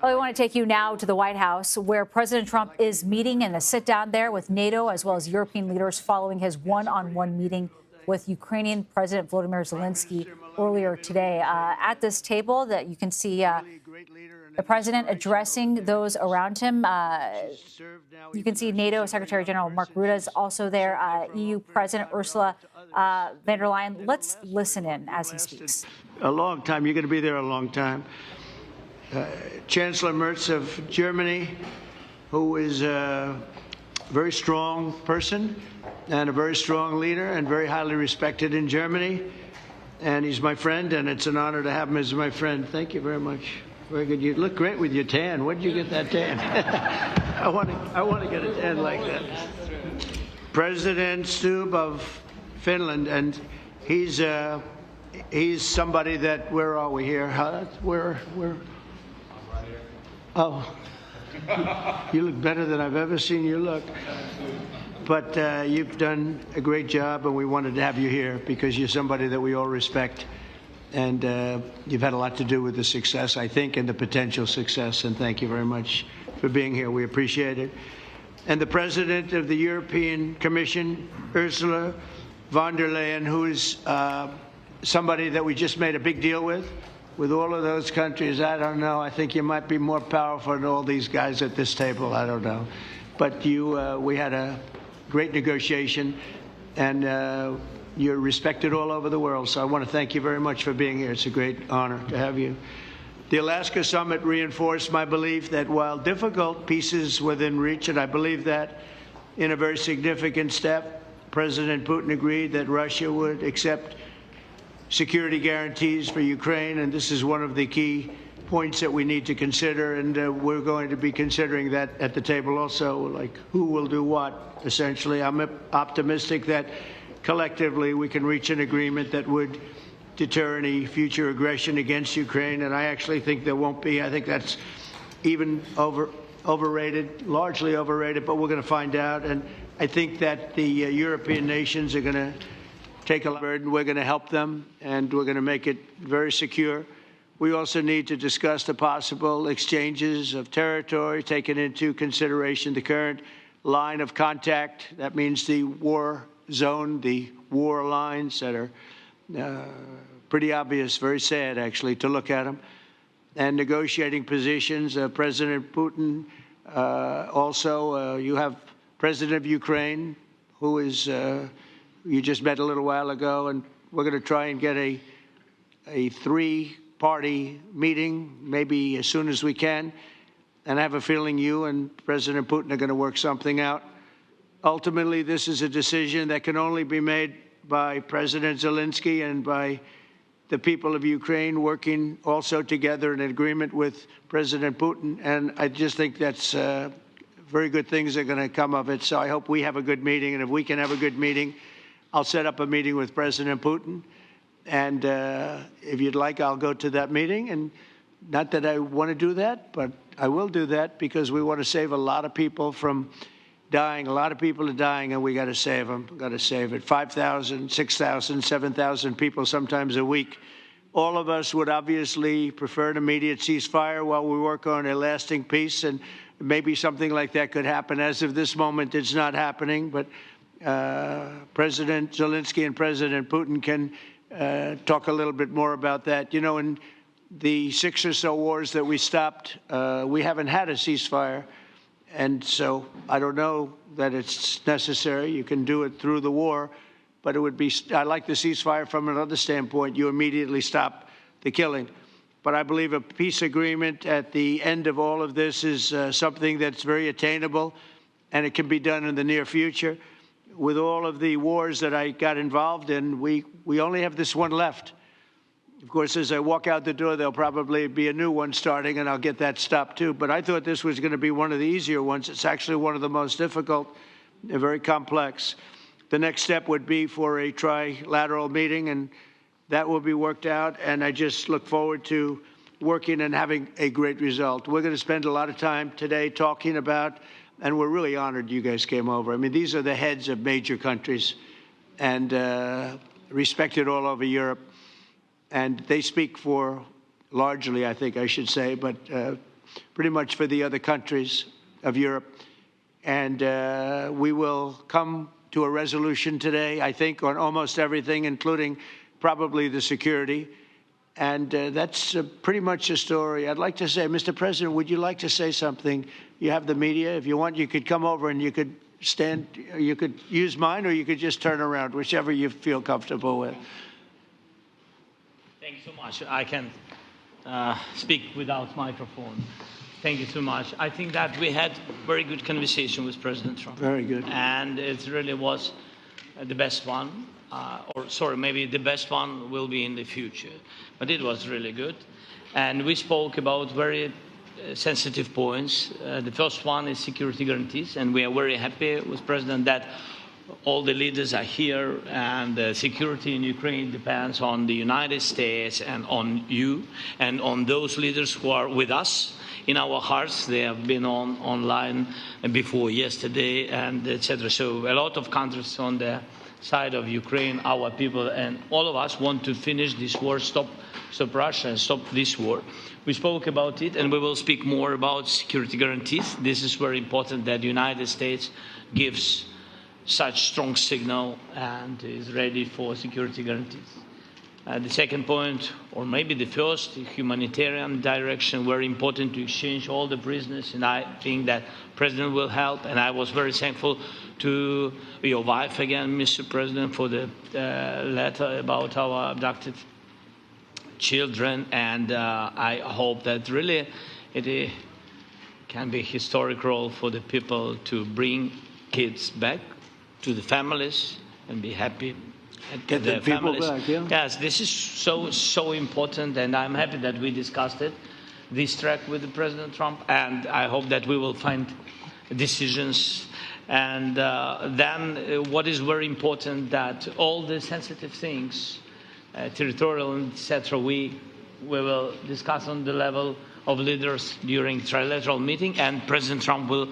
Well, I want to take you now to the White House, where President Trump is meeting in a sit-down there with NATO as well as European leaders following his one-on-one meeting with Ukrainian President Volodymyr Zelenskyy earlier today. At this table that you can see the president addressing those around him. You can see NATO Secretary General Mark Rutte is also there, EU President Ursula von der Leyen. Let's listen in as he speaks. A long time. You're going to be there a long time. Chancellor Merz of Germany, who is a very strong person and a very strong leader and very highly respected in Germany. And he's my friend, and it's an honor to have him as my friend. Thank you very much. Very good. You look great with your tan. Where did you get that tan? I want to get a tan like that. President Stubb of Finland, and he's somebody that, where are we here? Where? Oh, you look better than I've ever seen you look. But you've done a great job, and we wanted to have you here because you're somebody that we all respect. And you've had a lot to do with the success, I think, and the potential success. And thank you very much for being here. We appreciate it. And the President of the European Commission, Ursula von der Leyen, who is somebody that we just made a big deal with all of those countries. I don't know. I think you might be more powerful than all these guys at this table. I don't know. But we had a great negotiation, and you're respected all over the world. So I want to thank you very much for being here. It's a great honor to have you. The Alaska summit reinforced my belief that while difficult, peace is within reach, and I believe that in a very significant step, President Putin agreed that Russia would accept security guarantees for Ukraine, and this is one of the key points that we need to consider, and we're going to be considering that at the table also, like who will do what, essentially. I'm optimistic that collectively we can reach an agreement that would deter any future aggression against Ukraine, and I actually think there won't be. I think that's even overrated, largely overrated, but we're going to find out, and I think that the European nations are going to take a burden. We're going to help them, and we're going to make it very secure. We also need to discuss the possible exchanges of territory, taking into consideration the current line of contact. That means the war zone, the war lines that are pretty obvious, very sad, actually, to look at them. And negotiating positions. President Putin, also, you have President of Ukraine, who is you just met a little while ago, and we're going to try and get a three-party meeting, maybe as soon as we can. And I have a feeling you and President Putin are going to work something out. Ultimately, this is a decision that can only be made by President Zelenskyy and by the people of Ukraine working also together in agreement with President Putin. And I just think that's very good things are going to come of it. So I hope we have a good meeting. And if we can have a good meeting, I'll set up a meeting with President Putin, and if you'd like, I'll go to that meeting. And not that I want to do that, but I will do that because we want to save a lot of people from dying. A lot of people are dying, and we got to save them. Got to save it. 5,000, 6,000, 7,000 people sometimes a week. All of us would obviously prefer an immediate ceasefire while we work on a lasting peace, and maybe something like that could happen. As of this moment, it's not happening, but President Zelenskyy and President Putin can talk a little bit more about that. You know, in the 6 or so wars that we stopped, we haven't had a ceasefire. And so I don't know that it's necessary. You can do it through the war, but it would be, I like the ceasefire from another standpoint. You immediately stop the killing. But I believe a peace agreement at the end of all of this is something that's very attainable, and it can be done in the near future. With all of the wars that I got involved in, we only have this one left. Of course, as I walk out the door, there'll probably be a new one starting, and I'll get that stopped too. But I thought this was going to be one of the easier ones. It's actually one of the most difficult and very complex. The next step would be for a trilateral meeting, and that will be worked out. And I just look forward to working and having a great result. We're going to spend a lot of time today talking about, and we're really honored you guys came over. I mean, these are the heads of major countries and respected all over Europe. And they speak for, largely, I think I should say, but pretty much for the other countries of Europe. And we will come to a resolution today, I think, on almost everything, including probably the security. And that's pretty much the story. I'd like to say, Mr. President, would you like to say something? You have the media. If you want, you could come over and you could stand. You could use mine, or you could just turn around, whichever you feel comfortable with. Thank you so much. I can speak without microphone. Thank you so much. I think that we had very good conversation with President Trump. Very good. And it really was the best one. Or sorry, maybe the best one will be in the future. But it was really good. And we spoke about very sensitive points. The first one is security guarantees. And we are very happy with President that all the leaders are here, and the security in Ukraine depends on the United States and on you and on those leaders who are with us in our hearts. They have been online before yesterday, and etc. So a lot of countries on the side of Ukraine, our people, and all of us want to finish this war, stop Russia and stop this war. We spoke about it, and we will speak more about security guarantees. This is very important that the United States gives such strong signal and is ready for security guarantees. The second point, or maybe the first, the humanitarian direction, very important to exchange all the prisoners, and I think that President will help. And I was very thankful to your wife again, Mr. President, for the letter about our abducted children, and I hope that really it can be a historic role for the people to bring kids back to the families and be happy. Get the people back, yeah. Yes, this is so important, and I'm happy that we discussed it, this track with President Trump, and I hope that we will find decisions. And then what is very important, that all the sensitive things, territorial, etc., we will discuss on the level of leaders during trilateral meeting, and President Trump will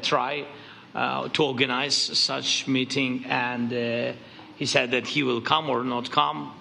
try to organize such meeting, and he said that he will come or not come.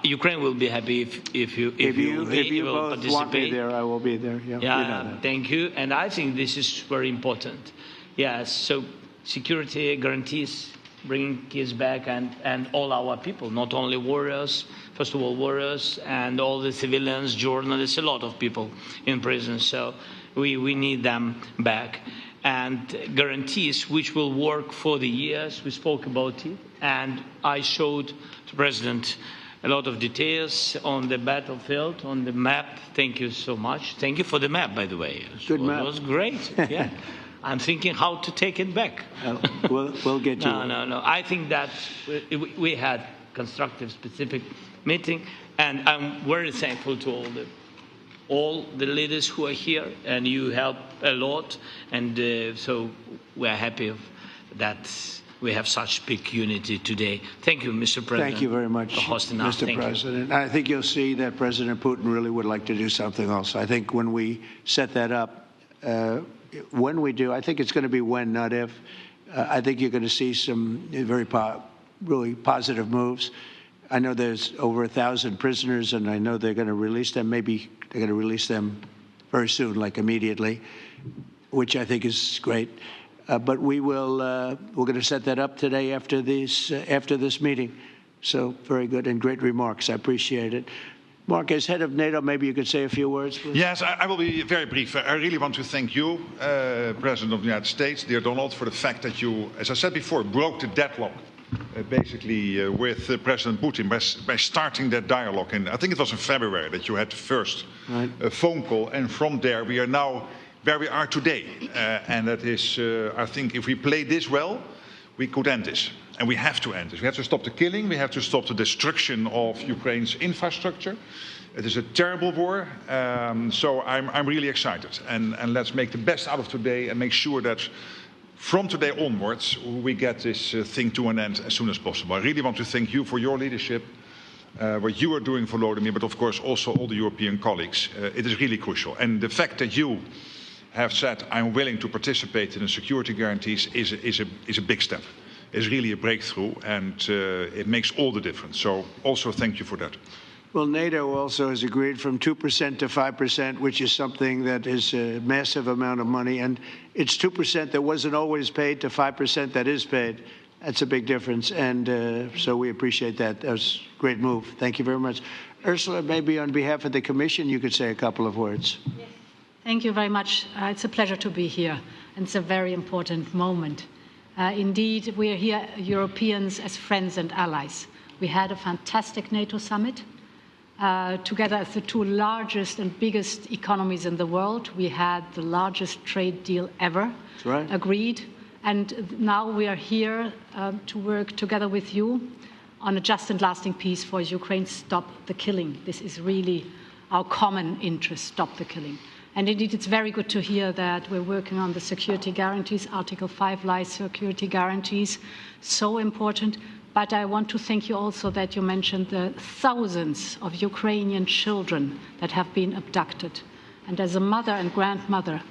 Ukraine will be happy if you will both want me there, I will be there. Yeah, yeah, you know that. Thank you. And I think this is very important. Yes, so security guarantees, bringing kids back, and all our people, not only warriors, first of all warriors, and all the civilians, journalists, a lot of people in prison. So we need them back. And guarantees which will work for the years. We spoke about it, and I showed the President a lot of details on the battlefield, on the map. Thank you so much. Thank you for the map, by the way. Good map. It was great. Yeah, I'm thinking how to take it back. We'll get you. No. I think that we had constructive, specific meeting, and I'm very thankful to all the leaders who are here, and you help a lot, and so we are happy that we have such big unity today. Thank you, Mr. President. Thank you very much, for hosting us. Mr. President. I think you'll see that President Putin really would like to do something else. I think when we set that up, when we do, I think it's going to be when, not if. I think you're going to see some really positive moves. I know there's over 1,000 prisoners, and I know they're going to release them. Maybe they're going to release them very soon, like immediately, which I think is great. But we're going to set that up today after this meeting. So very good and great remarks. I appreciate it. Mark, as head of NATO, maybe you could say a few words, please. Yes, I will be very brief. I really want to thank you, President of the United States, dear Donald, for the fact that you, as I said before, broke the deadlock. Basically with President Putin by starting that dialogue. And I think it was in February that you had the first phone call. And from there, we are now where we are today. And that is, I think, if we play this well, we could end this. And we have to end this. We have to stop the killing. We have to stop the destruction of Ukraine's infrastructure. It is a terrible war. So I'm really excited. And let's make the best out of today and make sure that from today onwards, we get this thing to an end as soon as possible. I really want to thank you for your leadership, what you are doing for Volodymyr, but of course also all the European colleagues. It is really crucial. And the fact that you have said, I'm willing to participate in the security guarantees is a big step. It's really a breakthrough, and it makes all the difference. So also thank you for that. Well, NATO also has agreed from 2% to 5%, which is something that is a massive amount of money. And it's 2% that wasn't always paid to 5% that is paid. That's a big difference. And so we appreciate that. That was a great move. Thank you very much. Ursula, maybe on behalf of the Commission, you could say a couple of words. Yes. Thank you very much. It's a pleasure to be here. And it's a very important moment. Indeed, we are here, Europeans, as friends and allies. We had a fantastic NATO summit. Together as the two largest and biggest economies in the world, we had the largest trade deal ever agreed. And now we are here to work together with you on a just and lasting peace for Ukraine. Stop the killing. This is really our common interest, stop the killing. And indeed, it's very good to hear that we're working on the security guarantees, Article 5 lies security guarantees, so important. But I want to thank you also that you mentioned the thousands of Ukrainian children that have been abducted. And as a mother and grandmother,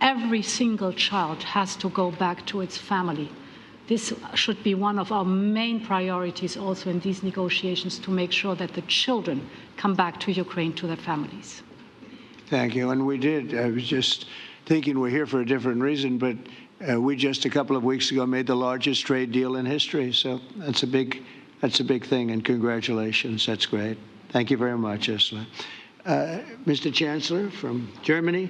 every single child has to go back to its family. This should be one of our main priorities also in these negotiations, to make sure that the children come back to Ukraine, to their families. Thank you. And we did. I was just thinking we're here for a different reason, but we just a couple of weeks ago made the largest trade deal in history. So that's a big thing, and congratulations. That's great. Thank you very much, Ursula. Mr. Chancellor from Germany,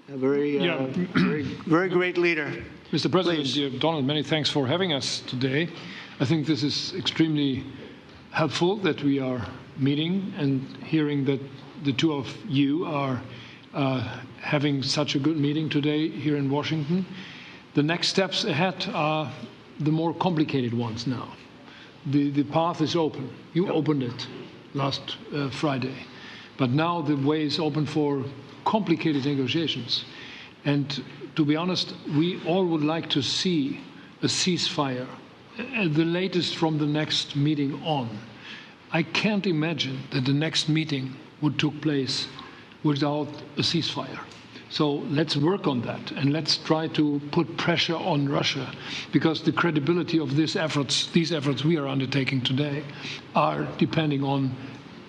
a very great leader. Mr. President, dear Donald, many thanks for having us today. I think this is extremely helpful that we are meeting and hearing that the two of you are having such a good meeting today here in Washington. The next steps ahead are the more complicated ones now. The path is open. You opened it last Friday. But now the way is open for complicated negotiations. And to be honest, we all would like to see a ceasefire, the latest from the next meeting on. I can't imagine that the next meeting would take place without a ceasefire. So let's work on that, and let's try to put pressure on Russia, because the credibility of these efforts we are undertaking today are depending on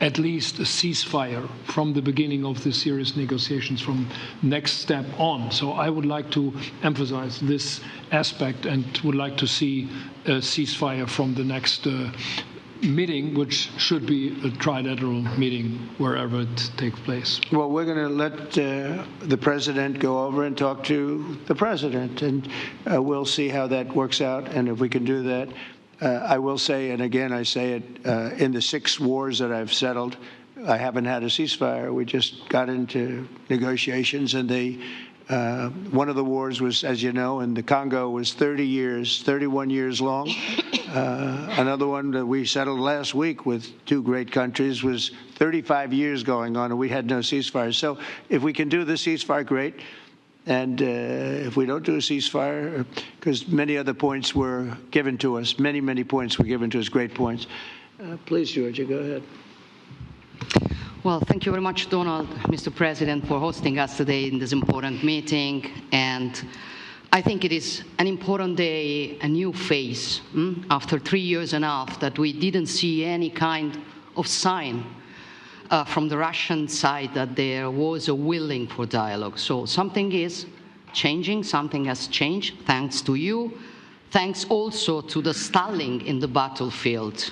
at least a ceasefire from the beginning of the serious negotiations from next step on. So I would like to emphasize this aspect and would like to see a ceasefire from the next meeting, which should be a trilateral meeting wherever it takes place. Well, we're going to let the president go over and talk to the president, and we'll see how that works out, and if we can do that. I will say, and again I say it, in the 6 wars that I've settled, I haven't had a ceasefire. We just got into negotiations, and one of the wars was, as you know, in the Congo was 31 years long. Another one that we settled last week with 2 great countries was 35 years going on, and we had no ceasefire. So if we can do the ceasefire, great. And if we don't do a ceasefire, because many other points were given to us, many points were given to us, great points. Please, Georgia, go ahead. Well, thank you very much, Donald, Mr. President, for hosting us today in this important meeting. And I think it is an important day, a new phase, after 3 years and a half that we didn't see any kind of sign from the Russian side that there was a willing for dialogue. So something is changing, something has changed, thanks to you. Thanks also to the stalling in the battlefield,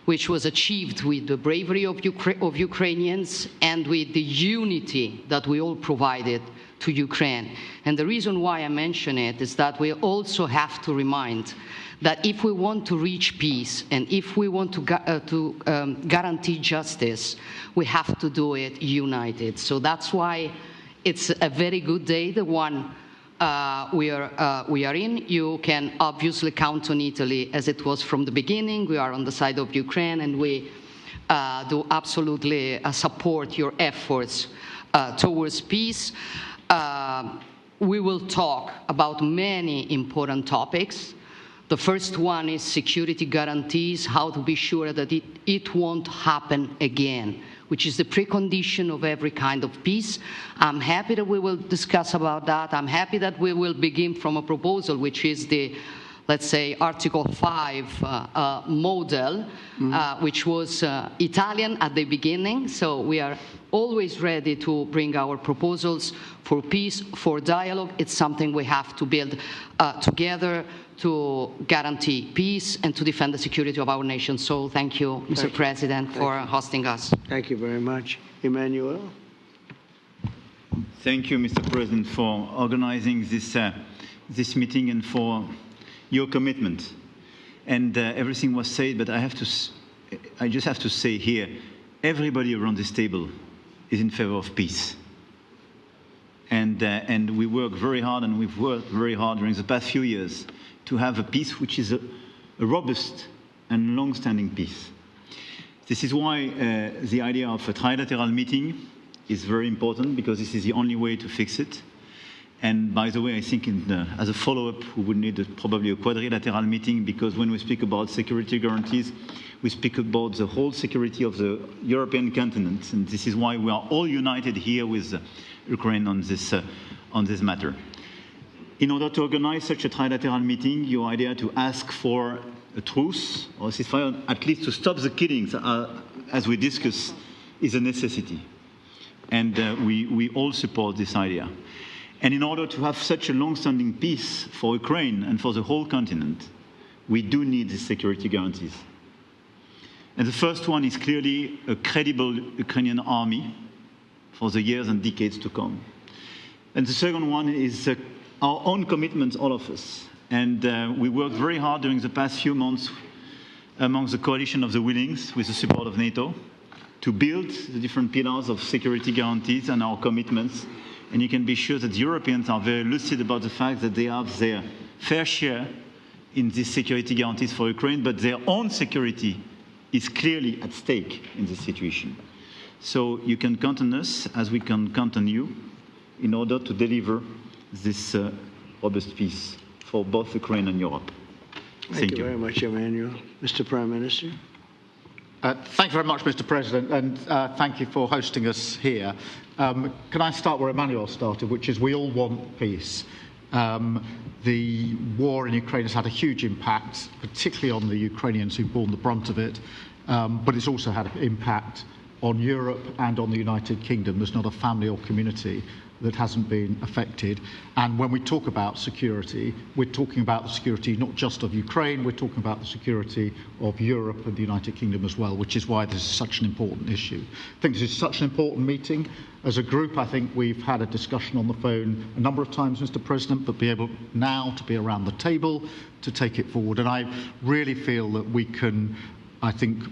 which was achieved with the bravery of Ukrainians and with the unity that we all provided to Ukraine. And the reason why I mention it is that we also have to remind that if we want to reach peace and if we want to guarantee justice, we have to do it united. So that's why it's a very good day, the one we are in. You can obviously count on Italy as it was from the beginning. We are on the side of Ukraine, and we do absolutely support your efforts towards peace. We will talk about many important topics. The first one is security guarantees, how to be sure that it won't happen again, which is the precondition of every kind of peace. I'm happy that we will discuss about that. I'm happy that we will begin from a proposal, which is the let's say, Article 5 model, which was Italian at the beginning. So we are always ready to bring our proposals for peace, for dialogue. It's something we have to build together to guarantee peace and to defend the security of our nation. So thank you, Mr. President, for hosting us. Thank you very much. Emmanuel? Thank you, Mr. President, for organizing this meeting and for your commitment. And everything was said, but I just have to say here, everybody around this table is in favor of peace. And we work very hard, and we've worked very hard during the past few years to have a peace which is a robust and long-standing peace. This is why the idea of a trilateral meeting is very important, because this is the only way to fix it. And by the way, I think as a follow-up, we would need probably a quadrilateral meeting, because when we speak about security guarantees, we speak about the whole security of the European continent. And this is why we are all united here with Ukraine on this matter. In order to organize such a trilateral meeting, your idea to ask for a truce or a ceasefire, at least to stop the killings, as we discussed, is a necessity. And we all support this idea. And in order to have such a long-standing peace for Ukraine and for the whole continent, we do need these security guarantees. And the first one is clearly a credible Ukrainian army for the years and decades to come. And the second one is our own commitment, all of us. And we worked very hard during the past few months among the coalition of the willings, with the support of NATO, to build the different pillars of security guarantees and our commitments. And you can be sure that the Europeans are very lucid about the fact that they have their fair share in these security guarantees for Ukraine, but their own security is clearly at stake in this situation. So you can count on us, as we can count on you, in order to deliver this robust peace for both Ukraine and Europe. Thank you very much, Emmanuel. Mr. Prime Minister? Thank you very much, Mr. President, and thank you for hosting us here. Can I start where Emmanuel started, which is we all want peace. The war in Ukraine has had a huge impact, particularly on the Ukrainians who've borne the brunt of it, but it's also had an impact on Europe and on the United Kingdom. There's not a family or community that hasn't been affected. And when we talk about security, we're talking about the security not just of Ukraine, we're talking about the security of Europe and the United Kingdom as well, which is why this is such an important issue. I think this is such an important meeting. As a group, I think we've had a discussion on the phone a number of times, Mr. President, but be able now to be around the table to take it forward. And I really feel that we can, I think,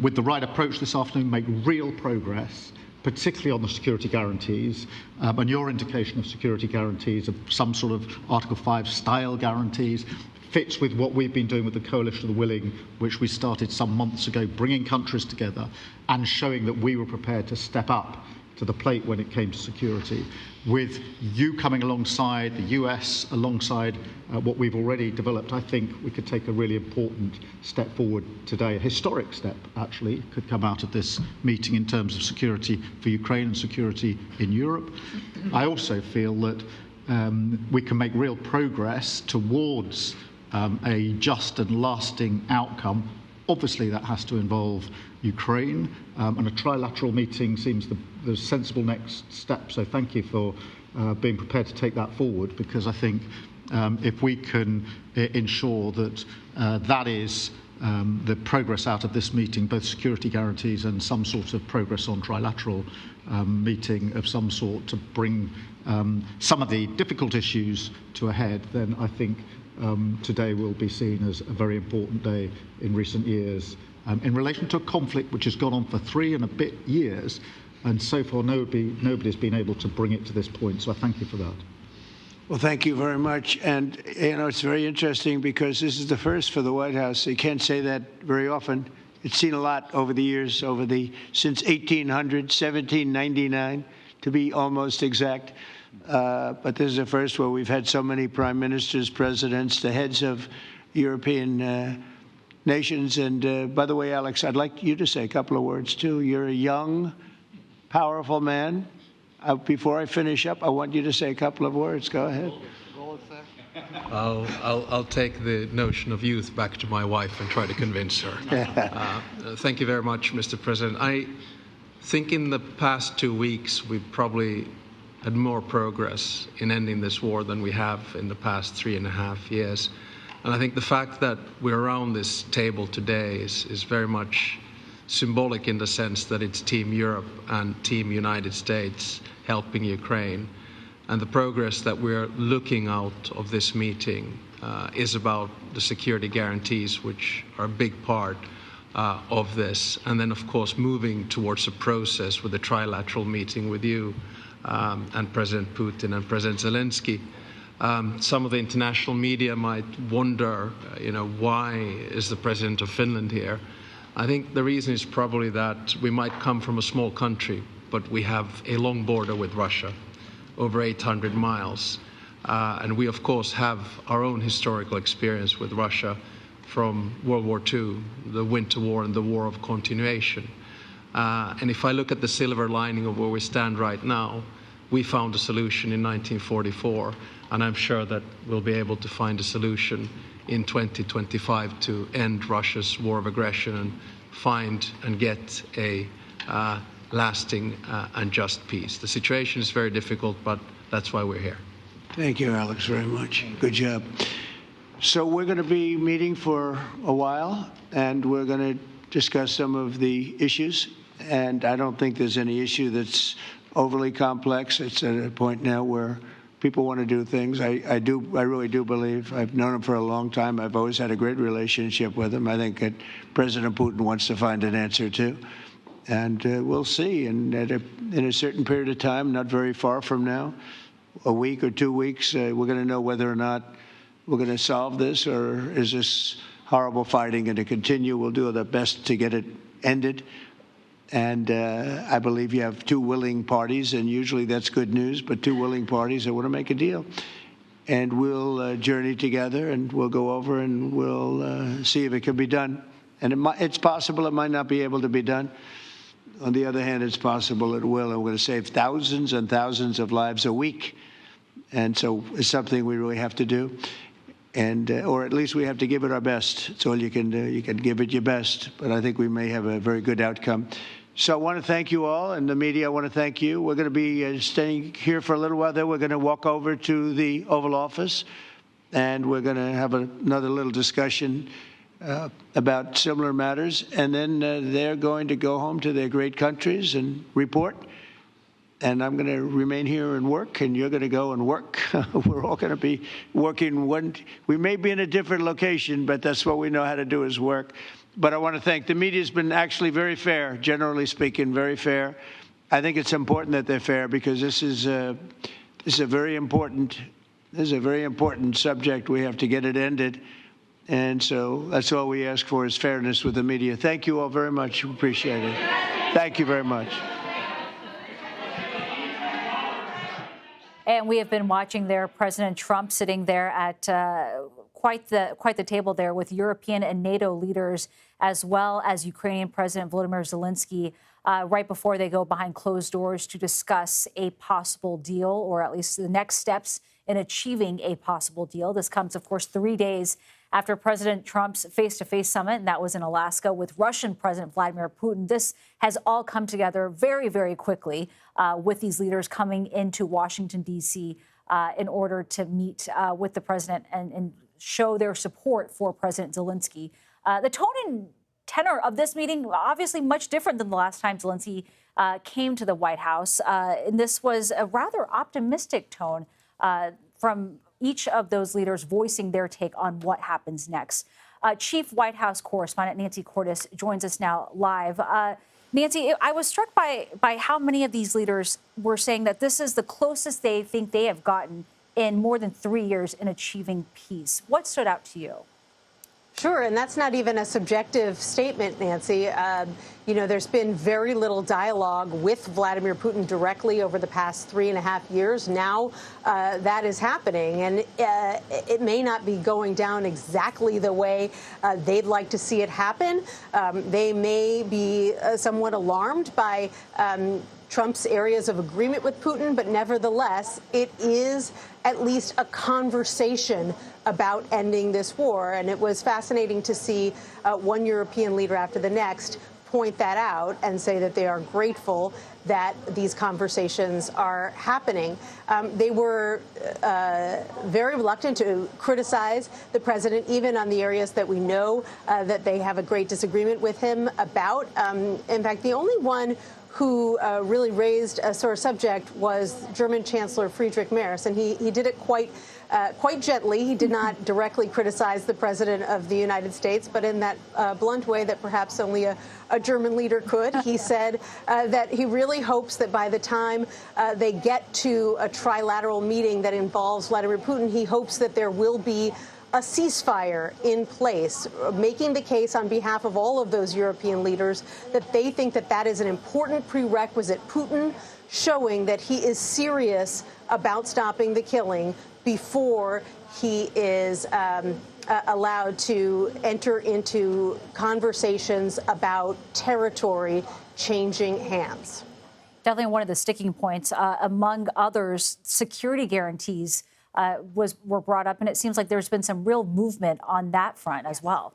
with the right approach this afternoon, make real progress, particularly on the security guarantees, and your indication of security guarantees, of some sort of Article 5 style guarantees, fits with what we've been doing with the Coalition of the Willing, which we started some months ago, bringing countries together and showing that we were prepared to step up to the plate when it came to security. With you coming alongside, the US alongside what we've already developed, I think we could take a really important step forward today. A historic step, actually, could come out of this meeting in terms of security for Ukraine and security in Europe. I also feel that we can make real progress towards a just and lasting outcome. Obviously, that has to involve Ukraine, and a trilateral meeting seems the sensible next step. So thank you for being prepared to take that forward, because I think if we can ensure that that is the progress out of this meeting, both security guarantees and some sort of progress on trilateral meeting of some sort to bring some of the difficult issues to a head, then I think today will be seen as a very important day in recent years in relation to a conflict which has gone on for 3 and a bit years, and so far nobody's been able to bring it to this point. So I thank you for that. Well, thank you very much. And, you know, it's very interesting because this is the first for the White House. You can't say that very often. It's seen a lot over the years, since 1800, 1799, to be almost exact. But this is the first where we've had so many prime ministers, presidents, the heads of European nations. And by the way, Alex, I'd like you to say a couple of words, too. You're a young, powerful man. Before I finish up, I want you to say a couple of words. Go ahead. I'll take the notion of youth back to my wife and try to convince her. Thank you very much, Mr. President. I think in the past 2 weeks, we've probably had more progress in ending this war than we have in the past 3.5 years. And I think the fact that we're around this table today is very much symbolic in the sense that it's Team Europe and Team United States helping Ukraine. And the progress that we're looking out of this meeting is about the security guarantees, which are a big part of this. And then, of course, moving towards a process with a trilateral meeting with you and President Putin and President Zelenskyy. Some of the international media might wonder, why is the President of Finland here? I think the reason is probably that we might come from a small country, but we have a long border with Russia, over 800 miles. And we, of course, have our own historical experience with Russia from World War II, the Winter War and the War of Continuation. And if I look at the silver lining of where we stand right now, we found a solution in 1944, and I'm sure that we'll be able to find a solution in 2025 to end Russia's war of aggression and find and get a lasting and just peace. The situation is very difficult, but that's why we're here. Thank you, Alex, very much. Good job. So we're going to be meeting for a while, and we're going to discuss some of the issues. And I don't think there's any issue that's overly complex. It's at a point now where people want to do things. I really do believe. I've known him for a long time. I've always had a great relationship with him. I think that President Putin wants to find an answer too. And we'll see. And in a certain period of time, not very far from now, a week or 2 weeks, we're going to know whether or not we're going to solve this, or is this horrible fighting going to continue? We'll do our best to get it ended. And I believe you have two willing parties, and usually that's good news, but two willing parties that want to make a deal. And we'll journey together, and we'll go over, and we'll see if it can be done. And it's possible it might not be able to be done. On the other hand, it's possible it will, and we're going to save thousands and thousands of lives a week. And so it's something we really have to do. And or at least we have to give it our best. It's all you can do. You can give it your best. But I think we may have a very good outcome. So I want to thank you all, and the media, I want to thank you. We're going to be staying here for a little while. Then we're going to walk over to the Oval Office, and we're going to have another little discussion about similar matters. And then they're going to go home to their great countries and report. And I'm going to remain here and work, and you're going to go and work. We're all going to be working. We may be in a different location, but that's what we know how to do is work. But I want to thank the media. Has been actually very fair, generally speaking, very fair. I think it's important that they're fair because this is a very important subject. We have to get it ended. And so that's all we ask for is fairness with the media. Thank you all very much. Appreciate it. Thank you very much. And we have been watching there President Trump sitting there at quite the table there with European and NATO leaders, as well as Ukrainian President Volodymyr Zelenskyy, right before they go behind closed doors to discuss a possible deal, or at least the next steps in achieving a possible deal. This comes, of course, 3 days after President Trump's face-to-face summit, and that was in Alaska, with Russian President Vladimir Putin. This has all come together very, very quickly with these leaders coming into Washington, D.C. In order to meet with the president and show their support for President Zelenskyy. The tone and tenor of this meeting, obviously much different than the last time Zelenskyy came to the White House. And this was a rather optimistic tone from each of those leaders voicing their take on what happens next. Chief White House correspondent Nancy Cordes joins us now live. Nancy, I was struck by how many of these leaders were saying that this is the closest they think they have gotten in more than 3 years in achieving peace. What stood out to you? Sure, and that's not even a subjective statement, Nancy. There's been very little dialogue with Vladimir Putin directly over the past 3.5 years. Now that is happening, and it may not be going down exactly the way they'd like to see it happen. They may be somewhat alarmed by Trump's areas of agreement with Putin, but nevertheless, it is at least a conversation about ending this war. And it was fascinating to see one European leader after the next point that out and say that they are grateful that these conversations are happening. They were very reluctant to criticize the president, even on the areas that we know that they have a great disagreement with him about. In fact, the only one who really raised a sore subject was German Chancellor Friedrich Merz, and he did it quite gently. He did not directly criticize the president of the United States, but in that blunt way that perhaps only a German leader could. He said that he really hopes that by the time they get to a trilateral meeting that involves Vladimir Putin, he hopes that there will be a ceasefire in place, making the case on behalf of all of those European leaders that they think that that is an important prerequisite. Putin showing that he is serious about stopping the killing before he is allowed to enter into conversations about territory changing hands. Definitely one of the sticking points, among others, security guarantees were brought up, and it seems like there's been some real movement on that front as well.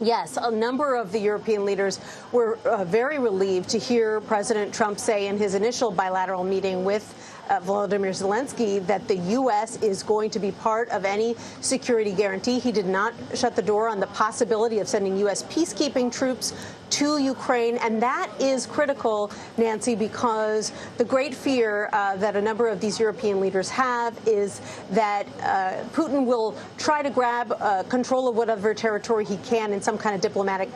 Yes, a number of the European leaders were very relieved to hear President Trump say in his initial bilateral meeting with Volodymyr Zelenskyy that the U.S. is going to be part of any security guarantee. He did not shut the door on the possibility of sending U.S. peacekeeping troops to Ukraine. And that is critical, Nancy, because the great fear that a number of these European leaders have is that Putin will try to grab control of whatever territory he can in some kind of diplomatic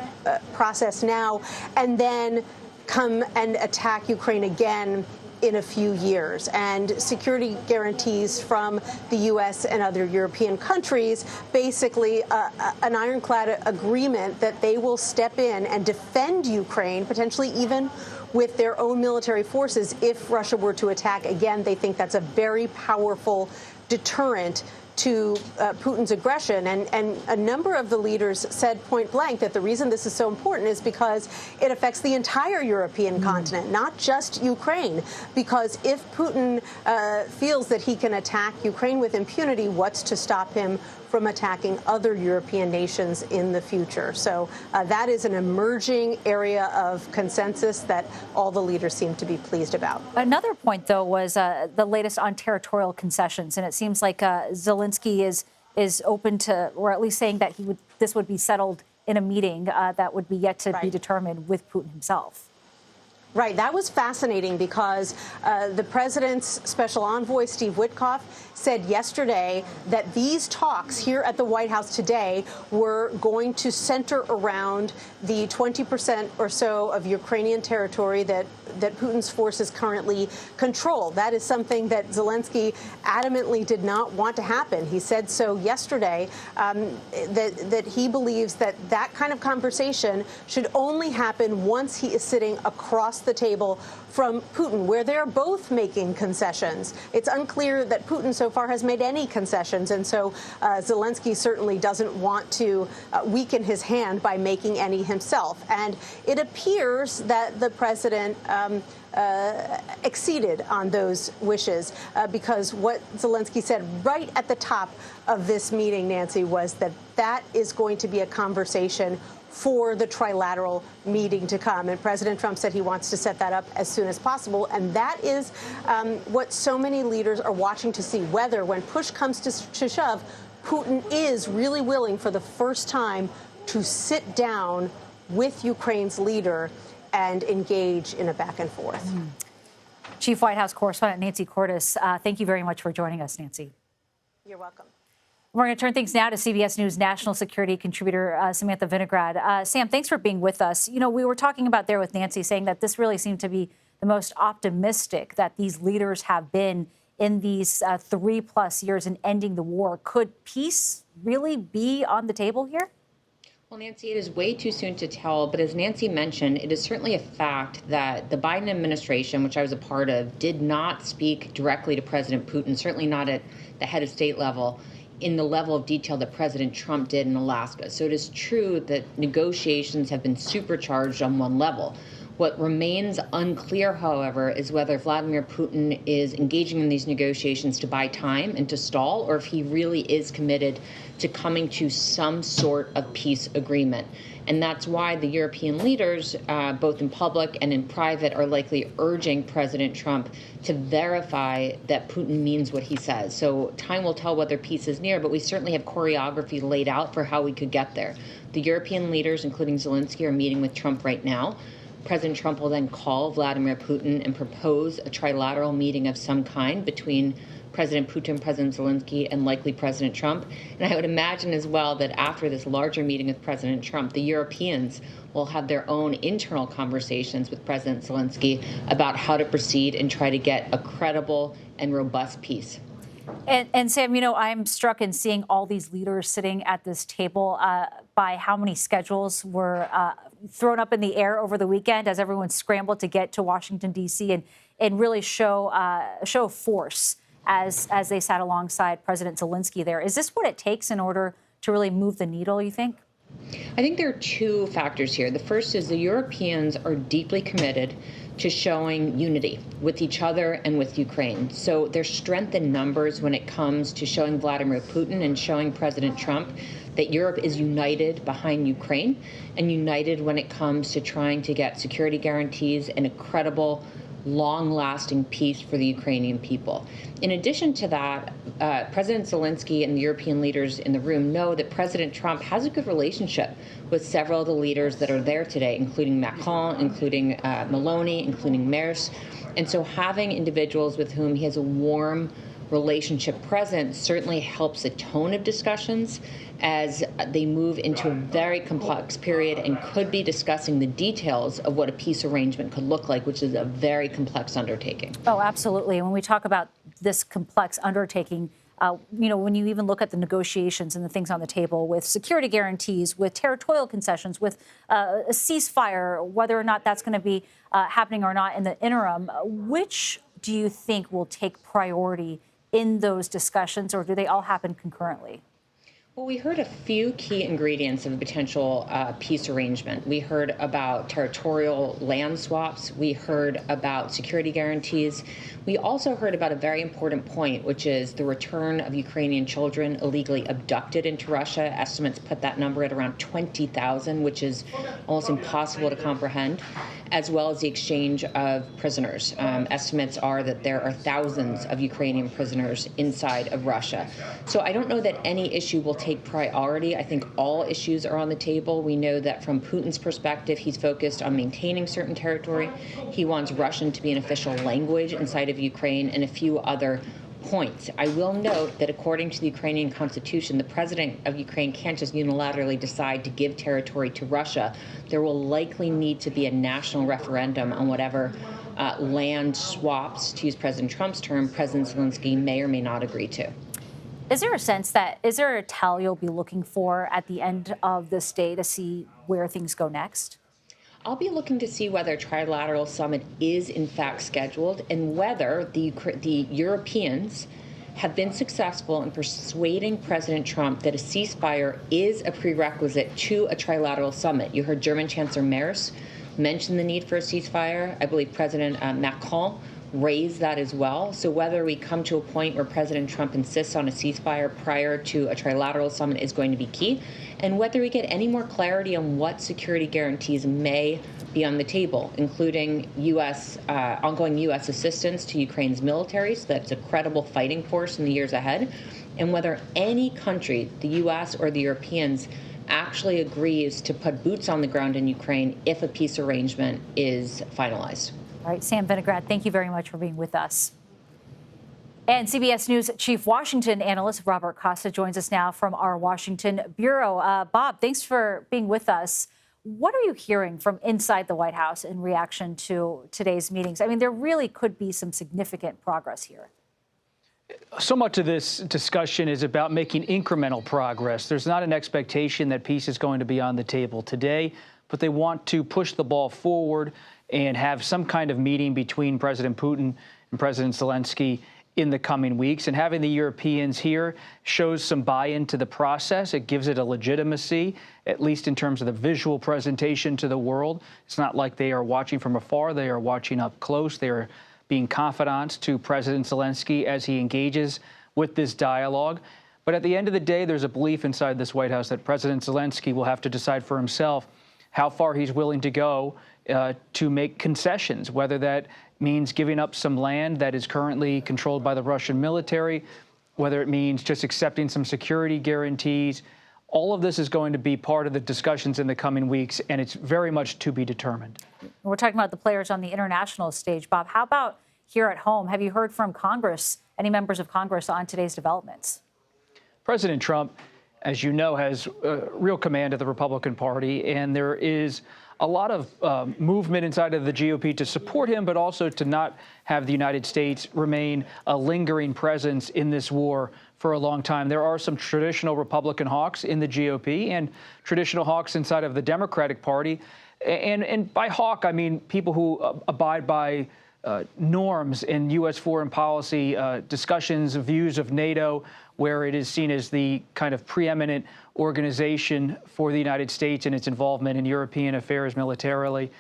process now, and then come and attack Ukraine again in a few years. And security guarantees from the U.S. and other European countries, basically an ironclad agreement that they will step in and defend Ukraine, potentially even with their own military forces if Russia were to attack again. They think that's a very powerful deterrent to Putin's aggression. And a number of the leaders said point blank that the reason this is so important is because it affects the entire European continent, not just Ukraine. Because if Putin feels that he can attack Ukraine with impunity, what's to stop him from attacking other European nations in the future? So that is an emerging area of consensus that all the leaders seem to be pleased about. Another point, though, was the latest on territorial concessions. And it seems like Zelenskyy is open to, or at least saying that this would be settled in a meeting that would be yet to be determined with Putin himself. Right. That was fascinating because the president's special envoy, Steve Witkoff, said yesterday that these talks here at the White House today were going to center around the 20% or so of Ukrainian territory that Putin's forces currently control. That is something that Zelenskyy adamantly did not want to happen. He said so yesterday, that he believes that that kind of conversation should only happen once he is sitting across the table from Putin, where they're both making concessions. It's unclear that Putin so far has made any concessions, and so Zelenskyy certainly doesn't want to weaken his hand by making any himself. And it appears that the president exceeded on those wishes because what Zelenskyy said right at the top of this meeting, Nancy, was that that is going to be a conversation for the trilateral meeting to come. And President Trump said he wants to set that up as soon as possible. And that is what so many leaders are watching to see, whether when push comes to shove, Putin is really willing for the first time to sit down with Ukraine's leader and engage in a back and forth. Chief White House correspondent Nancy Cordes, thank you very much for joining us, Nancy. You're welcome. We're going to turn things now to CBS News national security contributor Samantha Vinograd. Sam, thanks for being with us. You know, we were talking about there with Nancy saying that this really seemed to be the most optimistic that these leaders have been in these 3+ years in ending the war. Could peace really be on the table here? Well, Nancy, it is way too soon to tell, but as Nancy mentioned, it is certainly a fact that the Biden administration, which I was a part of, did not speak directly to President Putin, certainly not at the head of state level, in the level of detail that President Trump did in Alaska. So it is true that negotiations have been supercharged on one level. What remains unclear, however, is whether Vladimir Putin is engaging in these negotiations to buy time and to stall, or if he really is committed to coming to some sort of peace agreement. And that's why the European leaders, both in public and in private, are likely urging President Trump to verify that Putin means what he says. So time will tell whether peace is near, but we certainly have choreography laid out for how we could get there. The European leaders, including Zelenskyy, are meeting with Trump right now. President Trump will then call Vladimir Putin and propose a trilateral meeting of some kind between President Putin, President Zelenskyy, and likely President Trump. And I would imagine as well that after this larger meeting with President Trump, the Europeans will have their own internal conversations with President Zelenskyy about how to proceed and try to get a credible and robust peace. And Sam, you know, I'm struck in seeing all these leaders sitting at this table by how many schedules were thrown up in the air over the weekend as everyone scrambled to get to Washington, D.C. and really show force as they sat alongside President Zelenskyy there. Is this what it takes in order to really move the needle, you think? I think there are two factors here. The first is the Europeans are deeply committed to showing unity with each other and with Ukraine. So there's strength in numbers when it comes to showing Vladimir Putin and showing President Trump that Europe is united behind Ukraine and united when it comes to trying to get security guarantees and a credible, long-lasting peace for the Ukrainian people. In addition to that, President Zelenskyy and the European leaders in the room know that President Trump has a good relationship with several of the leaders that are there today, including Macron, including Meloni, including Merz. And so having individuals with whom he has a warm relationship present certainly helps the tone of discussions as they move into a very complex period and could be discussing the details of what a peace arrangement could look like, which is a very complex undertaking. Oh, absolutely. And when we talk about this complex undertaking, you know, when you even look at the negotiations and the things on the table with security guarantees, with territorial concessions, with a ceasefire, whether or not that's going to be happening or not in the interim, which do you think will take priority in those discussions, or do they all happen concurrently? Well, we heard a few key ingredients of a potential peace arrangement. We heard about territorial land swaps. We heard about security guarantees. We also heard about a very important point, which is the return of Ukrainian children illegally abducted into Russia. Estimates put that number at around 20,000, which is almost impossible to comprehend, as well as the exchange of prisoners. Estimates are that there are thousands of Ukrainian prisoners inside of Russia. So I don't know that any issue will take priority. I think all issues are on the table. We know that from Putin's perspective, he's focused on maintaining certain territory. He wants Russian to be an official language inside of Ukraine and a few other points. I will note that according to the Ukrainian constitution, the president of Ukraine can't just unilaterally decide to give territory to Russia. There will likely need to be a national referendum on whatever land swaps, to use President Trump's term, President Zelenskyy may or may not agree to. Is there a sense that, is there a tell you'll be looking for at the end of this day to see where things go next? I'll be looking to see whether a trilateral summit is in fact scheduled and whether the Europeans have been successful in persuading President Trump that a ceasefire is a prerequisite to a trilateral summit. You heard German Chancellor Merz mention the need for a ceasefire. I believe President Macron raised that as well. So whether we come to a point where President Trump insists on a ceasefire prior to a trilateral summit is going to be key, and whether we get any more clarity on what security guarantees may be on the table, including ongoing U.S. assistance to Ukraine's military, so that's a credible fighting force in the years ahead, and whether any country, the U.S. or the Europeans, actually agrees to put boots on the ground in Ukraine if a peace arrangement is finalized. All right, Sam Vinograd, thank you very much for being with us. And CBS News Chief Washington analyst Robert Costa joins us now from our Washington bureau. Bob, thanks for being with us. What are you hearing from inside the White House in reaction to today's meetings? I mean, there really could be some significant progress here. So much of this discussion is about making incremental progress. There's not an expectation that peace is going to be on the table today, but they want to push the ball forward and have some kind of meeting between President Putin and President Zelenskyy in the coming weeks. And having the Europeans here shows some buy-in to the process. It gives it a legitimacy, at least in terms of the visual presentation to the world. It's not like they are watching from afar. They are watching up close. They are being confidants to President Zelenskyy as he engages with this dialogue. But at the end of the day, there's a belief inside this White House that President Zelenskyy will have to decide for himself how far he's willing to go to make concessions, whether that means giving up some land that is currently controlled by the Russian military, whether it means just accepting some security guarantees. All of this is going to be part of the discussions in the coming weeks, and it's very much to be determined. We're talking about the players on the international stage. Bob, how about here at home? Have you heard from Congress, any members of Congress, on today's developments? President Trump, as you know, has real command of the Republican Party, and there is a lot of movement inside of the GOP to support him, but also to not have the United States remain a lingering presence in this war for a long time. There are some traditional Republican hawks in the GOP and traditional hawks inside of the Democratic Party. And by hawk, I mean people who abide by norms in U.S. foreign policy, discussions, views of NATO, where it is seen as the kind of preeminent organization for the United States and its involvement in European affairs militarily.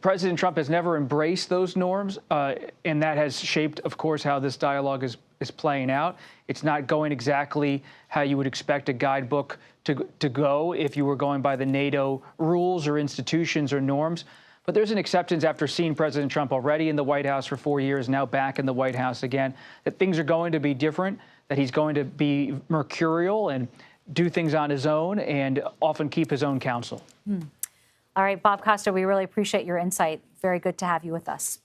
President Trump has never embraced those norms, and that has shaped, of course, how this dialogue is playing out. It's not going exactly how you would expect a guidebook to go if you were going by the NATO rules or institutions or norms. But there's an acceptance after seeing President Trump already in the White House for 4 years, now back in the White House again, that things are going to be different, that he's going to be mercurial and do things on his own and often keep his own counsel. All right, Bob Costa, we really appreciate your insight. Very good to have you with us.